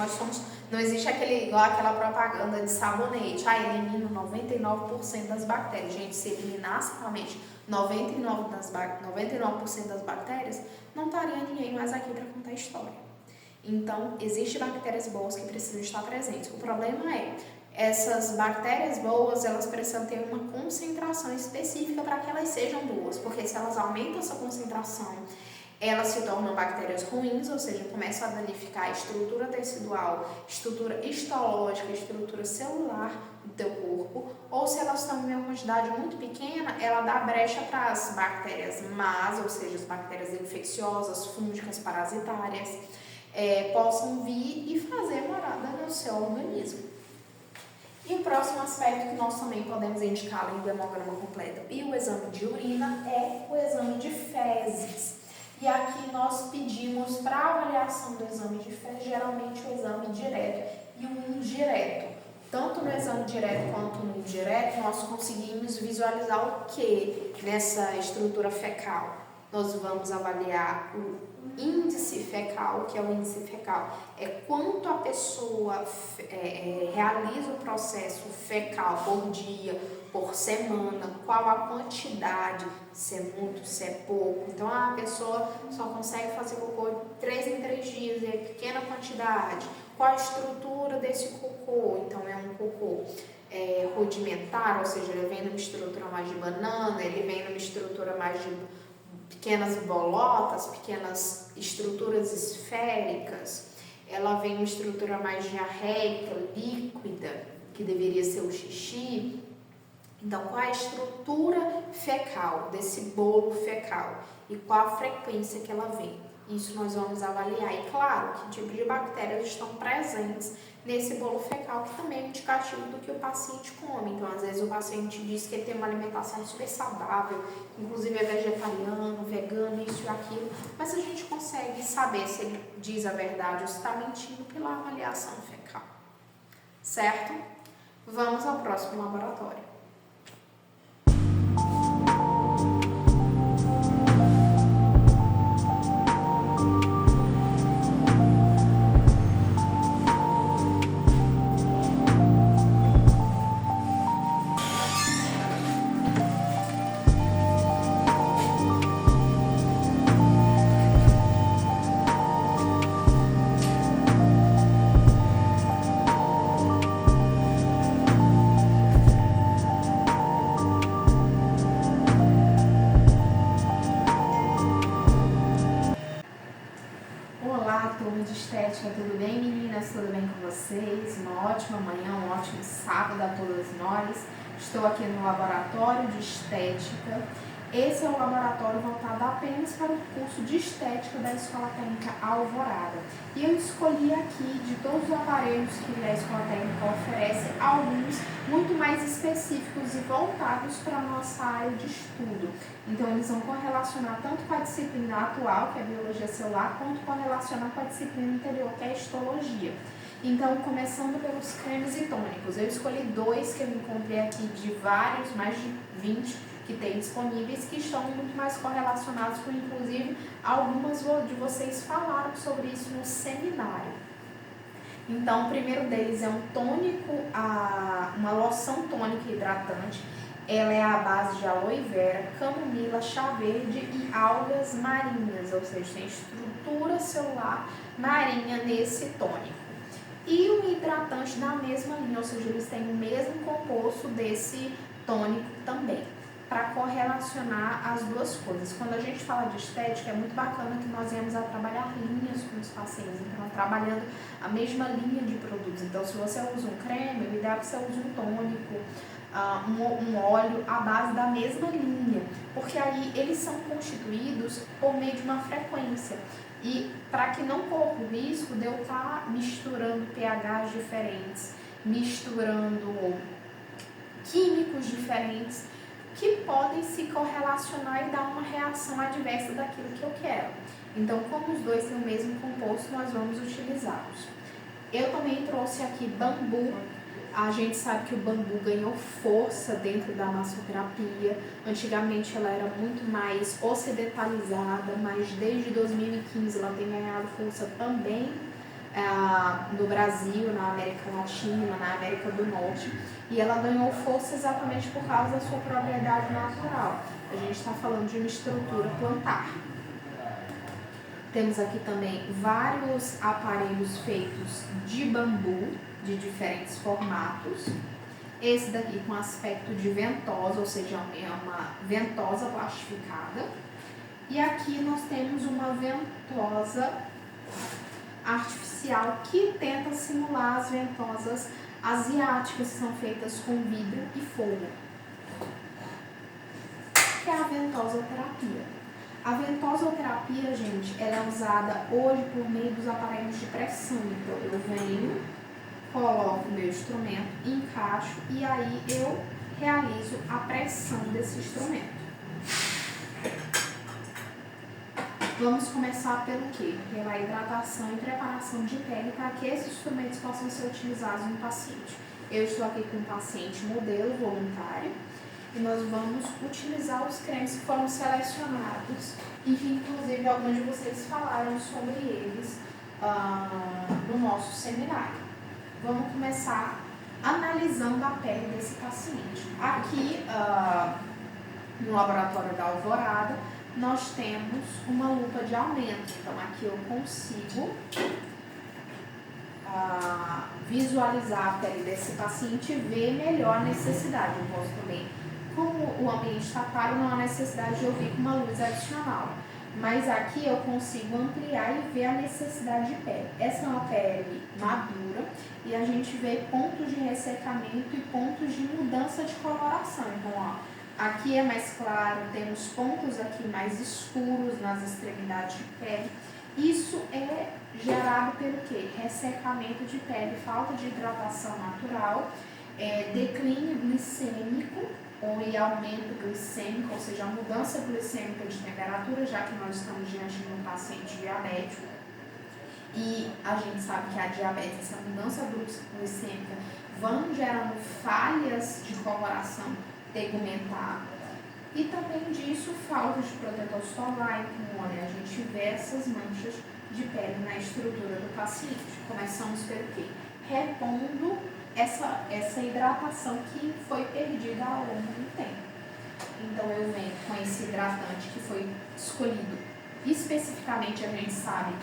não existe igual aquela propaganda de sabonete, elimina 99% das bactérias. Gente, se eliminasse realmente 99% das bactérias, não estaria ninguém mais aqui para contar a história. Então, existem bactérias boas que precisam estar presentes. O problema é, essas bactérias boas, elas precisam ter uma concentração específica para que elas sejam boas, porque se elas aumentam essa concentração, elas se tornam bactérias ruins, ou seja, começam a danificar a estrutura tecidual, estrutura histológica, estrutura celular do teu corpo, ou se elas estão em uma quantidade muito pequena, ela dá brecha para as bactérias más, ou seja, as bactérias infecciosas, fúngicas, parasitárias, possam vir e fazer morada no seu organismo. E o próximo aspecto que nós também podemos indicar além do hemograma completo e o exame de urina é o exame de fezes. E aqui nós pedimos para avaliação do exame de fezes, geralmente o exame direto e o indireto. Tanto no exame direto quanto no indireto, nós conseguimos visualizar o que nessa estrutura fecal? Nós vamos avaliar o índice fecal, que é o índice fecal, é quanto a pessoa realiza o processo fecal por dia, por semana, qual a quantidade, se é muito, se é pouco. Então a pessoa só consegue fazer cocô 3 em 3 dias, é pequena quantidade. Qual a estrutura desse cocô? Então é um cocô rudimentar, ou seja, ele vem numa estrutura mais de banana, ele vem numa estrutura mais de pequenas bolotas, pequenas estruturas esféricas. Ela vem numa estrutura mais diarreica, líquida, que deveria ser o xixi. Então, qual é a estrutura fecal desse bolo fecal e qual a frequência que ela vem? Isso nós vamos avaliar. E claro, que tipo de bactérias estão presentes nesse bolo fecal, que também é indicativo do que o paciente come. Então, às vezes o paciente diz que ele tem uma alimentação super saudável, inclusive é vegetariano, vegano, isso e aquilo, mas a gente consegue saber se ele diz a verdade ou se está mentindo pela avaliação fecal. Certo? Vamos ao próximo laboratório. Olá, turma de estética, tudo bem, meninas? Tudo bem com vocês? Uma ótima manhã, um ótimo sábado a todas nós. Estou aqui no laboratório de estética. Esse é um laboratório voltado apenas para o curso de estética da Escola Técnica Alvorada. E eu escolhi aqui, de todos os aparelhos que a Escola Técnica oferece, alguns muito mais específicos e voltados para a nossa área de estudo. Então, eles vão correlacionar tanto com a disciplina atual, que é a biologia celular, quanto correlacionar com a disciplina anterior, que é a histologia. Então, começando pelos cremes e tônicos, eu escolhi 2 que eu encontrei aqui de vários, mais de 20 que tem disponíveis, que estão muito mais correlacionados com, inclusive, algumas de vocês falaram sobre isso no seminário. Então, o primeiro deles é um tônico, uma loção tônica hidratante. Ela é à base de aloe vera, camomila, chá verde e algas marinhas, ou seja, tem estrutura celular marinha nesse tônico. E um hidratante na mesma linha, ou seja, eles têm o mesmo composto desse tônico também, para correlacionar as duas coisas. Quando a gente fala de estética, é muito bacana que nós viemos a trabalhar linhas com os pacientes, então trabalhando a mesma linha de produtos. Então, se você usa um creme, o ideal é que você use um tônico, um óleo à base da mesma linha, porque aí eles são constituídos por meio de uma frequência. E para que não corra o risco de eu estar misturando pHs diferentes, misturando químicos diferentes que podem se correlacionar e dar uma reação adversa daquilo que eu quero. Então, como os dois têm o mesmo composto, nós vamos utilizá-los. Eu também trouxe aqui bambu. A gente sabe que o bambu ganhou força dentro da massoterapia. Antigamente ela era muito mais ocidentalizada, mas desde 2015 ela tem ganhado força também no Brasil, na América Latina, na América do Norte. E ela ganhou força exatamente por causa da sua propriedade natural. A gente está falando de uma estrutura plantar. Temos aqui também vários aparelhos feitos de bambu, de diferentes formatos. Esse daqui com aspecto de ventosa, ou seja, é uma ventosa plastificada. E aqui nós temos uma ventosa artificial que tenta simular as ventosas asiáticas, que são feitas com vidro e folha, que é a ventosoterapia. A ventosoterapia, gente, ela é usada hoje por meio dos aparelhos de pressão. Então, eu venho, coloco o meu instrumento, encaixo e aí eu realizo a pressão desse instrumento. Vamos começar pelo quê? Pela hidratação e preparação de pele para que esses instrumentos possam ser utilizados no paciente. Eu estou aqui com um paciente modelo voluntário e nós vamos utilizar os cremes que foram selecionados e que inclusive alguns de vocês falaram sobre eles no nosso seminário. Vamos começar analisando a pele desse paciente. Aqui no laboratório da Alvorada nós temos uma lupa de aumento, então aqui eu consigo visualizar a pele desse paciente e ver melhor a necessidade. Eu posso também, como o ambiente está claro, não há necessidade de eu vir com uma luz adicional, mas aqui eu consigo ampliar e ver a necessidade de pele. Essa é uma pele madura e a gente vê pontos de ressecamento e pontos de mudança de coloração. Então, ó, aqui é mais claro, temos pontos aqui mais escuros nas extremidades de pele. Isso é gerado pelo quê? Ressecamento de pele, falta de hidratação natural, declínio glicêmico e aumento glicêmico, ou seja, a mudança glicêmica de temperatura, já que nós estamos diante de um paciente diabético. E a gente sabe que a diabetes, essa mudança glicêmica, vão gerando falhas de coloração tegumentar. E também disso, falta de protetor solar, então, olha, a gente vê essas manchas de pele na estrutura do paciente. Começamos pelo quê? Repondo essa hidratação que foi perdida ao longo do tempo. Então, eu venho com esse hidratante que foi escolhido. Especificamente, a gente sabe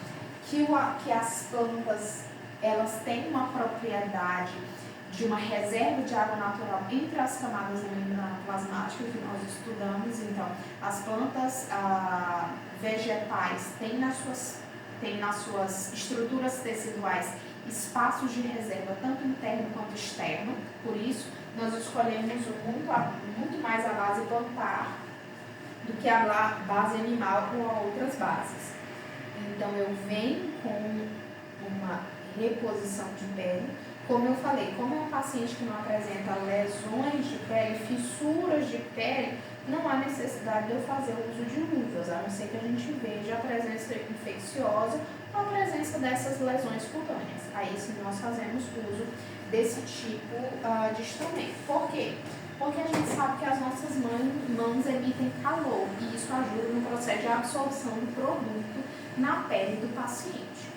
que as plantas, elas têm uma propriedade de uma reserva de água natural entre as camadas da membrana plasmática que nós estudamos. Então, as plantas vegetais têm nas suas estruturas teciduais espaços de reserva, tanto interno quanto externo. Por isso, nós escolhemos muito mais a base plantar do que a base animal ou a outras bases. Então, eu venho com uma reposição de pele. Como eu falei, como é um paciente que não apresenta lesões de pele, fissuras de pele, não há necessidade de eu fazer o uso de luvas, a não ser que a gente veja a presença infecciosa ou a presença dessas lesões cutâneas. Aí sim nós fazemos uso desse tipo de instrumento. Por quê? Porque a gente sabe que as nossas mãos emitem calor e isso ajuda no processo de absorção do produto na pele do paciente.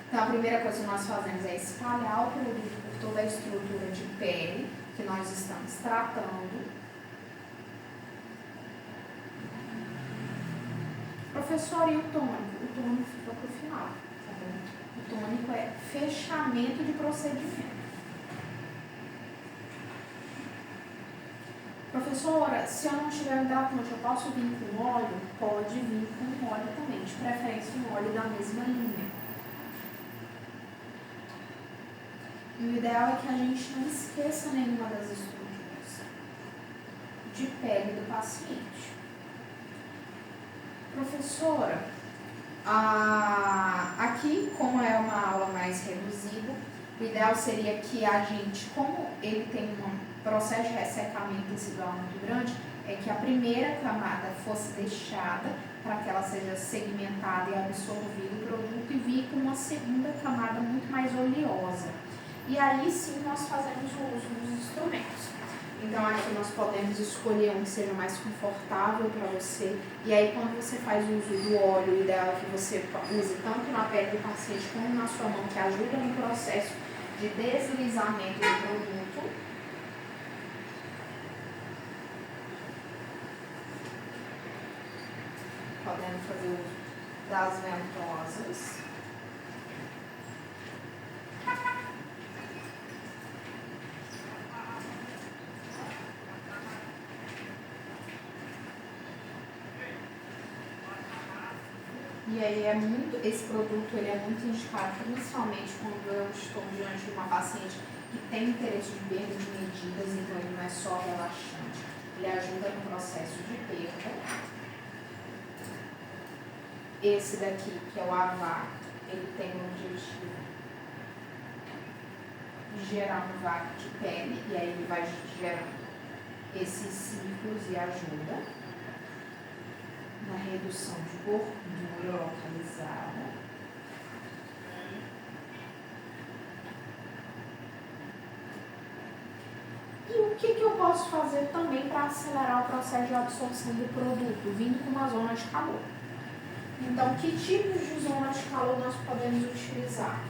Então, a primeira coisa que nós fazemos é espalhar o produto por toda a estrutura de pele que nós estamos tratando. Professor, e o tônico? O tônico fica para o final, tá bom? O tônico é fechamento de procedimento. Professora, se eu não tiver hidratante, eu posso vir com óleo? Pode vir com óleo também, de preferência um óleo da mesma linha. E o ideal é que a gente não esqueça nenhuma das estruturas de pele do paciente. Professora, aqui, como é uma aula mais reduzida, O ideal seria que a gente, como ele tem um processo de ressecamento tecidual muito grande, é que a primeira camada fosse deixada para que ela seja segmentada e absorvida o produto e vir com uma segunda camada muito mais oleosa. E aí sim nós fazemos o uso dos instrumentos. Então aqui nós podemos escolher um que seja mais confortável para você. E aí quando você faz o uso do óleo, o ideal é que você use tanto na pele do paciente como na sua mão, que ajuda no processo de deslizamento do produto. Podemos fazer o uso das ventosas. E aí esse produto ele é muito indicado, principalmente quando eu estou diante de uma paciente que tem interesse de perda de medidas, então ele não é só relaxante, ele ajuda no processo de perda. Esse daqui, que é o AVA, ele tem o objetivo de gerar um vácuo de pele, e aí ele vai gerando esses ciclos e ajuda na redução de gordura localizada. E o que eu posso fazer também para acelerar o processo de absorção do produto, vindo com uma zona de calor? Então, que tipos de zona de calor nós podemos utilizar?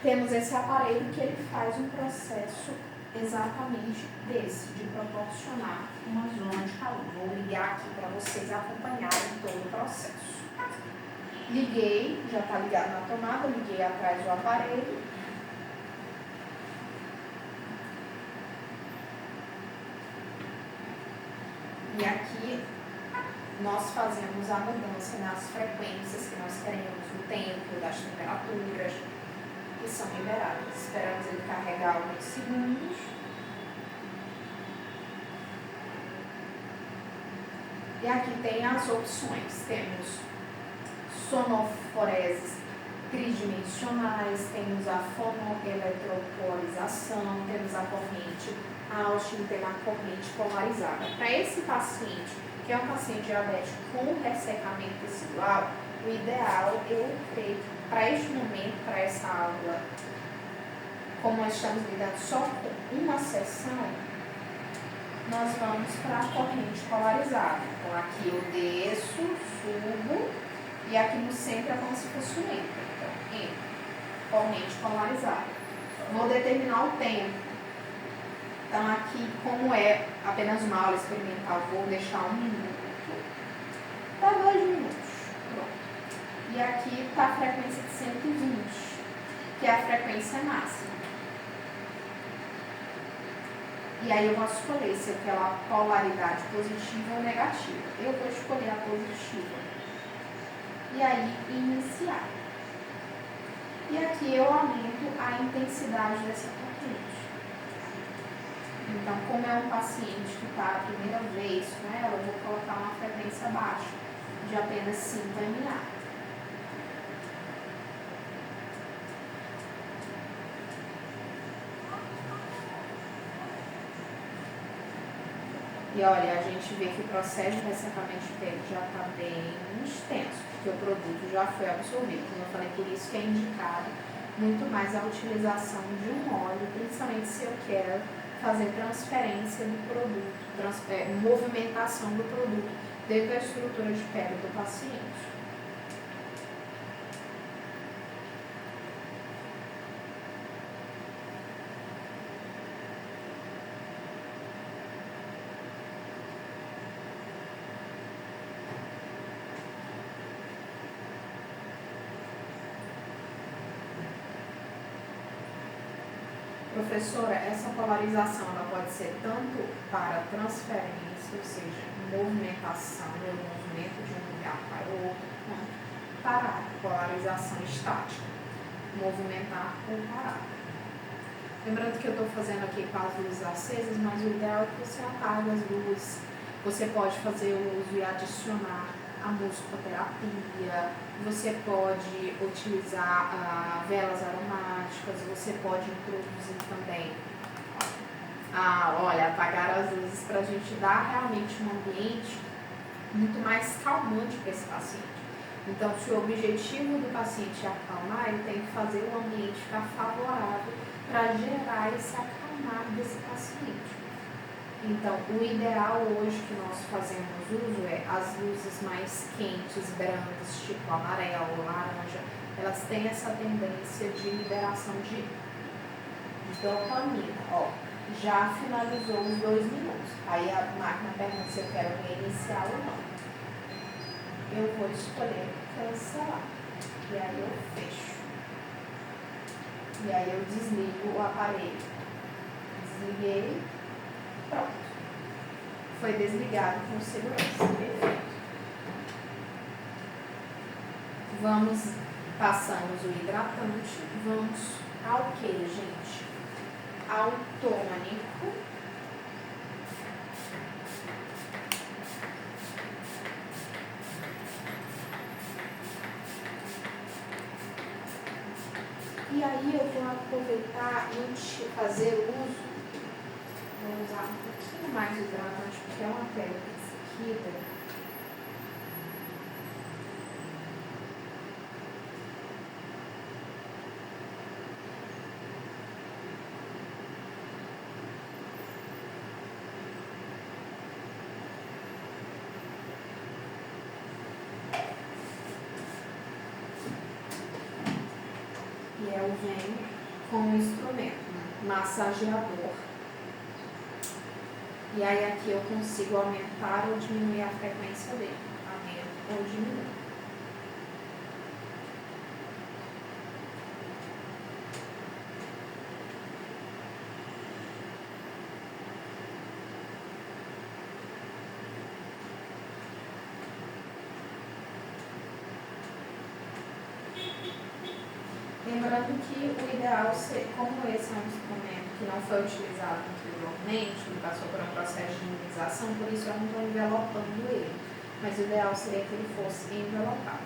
Temos esse aparelho que ele faz um processo exatamente desse, de proporcionar uma zona de calor. Vou ligar aqui para vocês acompanharem todo o processo. Liguei, já está ligado na tomada, liguei atrás do aparelho. E aqui nós fazemos a mudança nas frequências que nós queremos, o tempo, das temperaturas que são liberadas. Esperamos ele carregar alguns segundos. E aqui tem as opções. Temos sonoforeses tridimensionais, temos a fonoeletropolarização, temos a corrente Austin, temos a corrente polarizada. Para esse paciente, que é um paciente diabético com ressecamento tecidual, o ideal, eu creio, para este momento, para essa aula, como nós estamos lidando só com uma sessão, nós vamos para a corrente polarizada. Então, aqui eu desço, subo, e aqui no centro é como se fosse um entro. Então, entro, corrente polarizada. Vou determinar o tempo. Então, aqui, como é apenas uma aula experimental, vou deixar 1 minuto para 2 minutos. Pronto. E aqui está a frequência de 120, que é a frequência máxima. E aí eu vou escolher se eu quero a polaridade positiva ou negativa. Eu vou escolher a positiva. E aí, iniciar. E aqui eu aumento a intensidade dessa corrente. Então, como é um paciente que está a primeira vez com ela, eu vou colocar uma frequência baixa, de apenas 5 mA. E olha, a gente vê que o processo de ressecamento de pele já está bem extenso, porque o produto já foi absorvido. Como eu falei, por isso que é indicado muito mais a utilização de um óleo, principalmente se eu quero fazer transferência do produto, movimentação do produto dentro da estrutura de pele do paciente. Professora, essa polarização ela pode ser tanto para transferência, ou seja, movimentação, o movimento de um lugar para o outro, quanto para polarização estática, movimentar ou parar. Lembrando que eu estou fazendo aqui com as luzes acesas, mas o ideal é que você apague as luzes. Você pode fazer o uso e adicionar a musicoterapia, você pode utilizar velas aromáticas, práticas, você pode introduzir também, olha, apagar as luzes para a gente dar realmente um ambiente muito mais calmante para esse paciente. Então, se o objetivo do paciente é acalmar, ele tem que fazer o ambiente ficar favorável para gerar esse acalmar desse paciente. Então, o ideal hoje que nós fazemos uso é as luzes mais quentes, brancas, tipo amarelo, laranja, elas têm essa tendência de liberação de dopamina. Ó, já finalizou os 2 minutos. Aí a máquina pergunta se eu quero reiniciar ou não. Eu vou escolher cancelar. E aí eu fecho. E aí eu desligo o aparelho. Desliguei. Pronto. Foi desligado com segurança. Perfeito. Vamos, passamos o hidratante. Vamos ao que, gente? Ao tônico. E aí eu vou aproveitar e fazer uso, vou usar um pouquinho mais de hidratante, porque é uma pele ressequida. E eu venho com o instrumento massageador. E aí aqui eu consigo aumentar ou diminuir a frequência dele. Aumento ou diminuo. Lembrando que o ideal, como esse é um instrumento que não foi utilizado anteriormente, não passou por um processo de imunização, por isso eu não estou envelopando ele. Mas o ideal seria que ele fosse envelopado.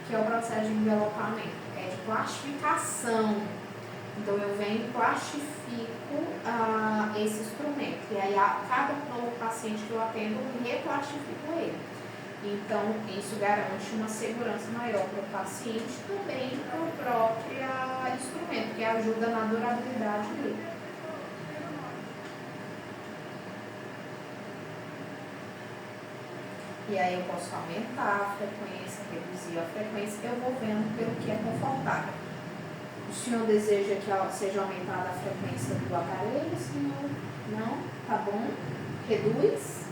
Que é o processo de envelopamento? É de plastificação. Então eu venho e plastifico esse instrumento. E aí a cada novo paciente que eu atendo, eu replastifico ele. Então, isso garante uma segurança maior para o paciente e também para o próprio instrumento, que ajuda na durabilidade dele. E aí eu posso aumentar a frequência, reduzir a frequência, eu vou vendo pelo que é confortável. O senhor deseja que seja aumentada a frequência do aparelho? Senhor? Não? Tá bom? Reduz?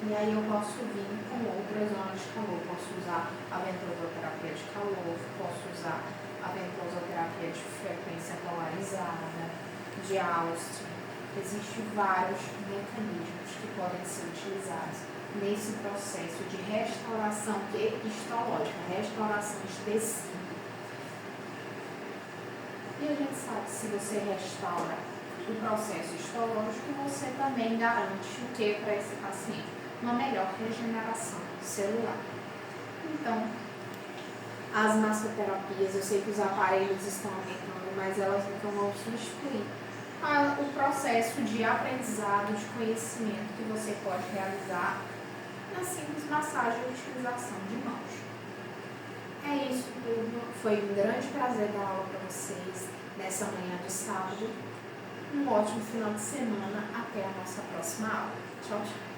E aí eu posso vir com outras zonas de calor. Posso usar a ventosoterapia de calor, posso usar a ventosoterapia de frequência polarizada, de Austin. Existem vários mecanismos que podem ser utilizados nesse processo de restauração histológica, restauração de tecido. E a gente sabe que se você restaura o processo histológico, você também garante o que para esse paciente? Uma melhor regeneração celular. Então, as massoterapias, eu sei que os aparelhos estão aumentando, mas elas nunca vão substituir o processo de aprendizado, de conhecimento que você pode realizar na simples massagem e utilização de mãos. É isso tudo. Foi um grande prazer dar aula para vocês nessa manhã de sábado. Um ótimo final de semana. Até a nossa próxima aula. Tchau, tchau.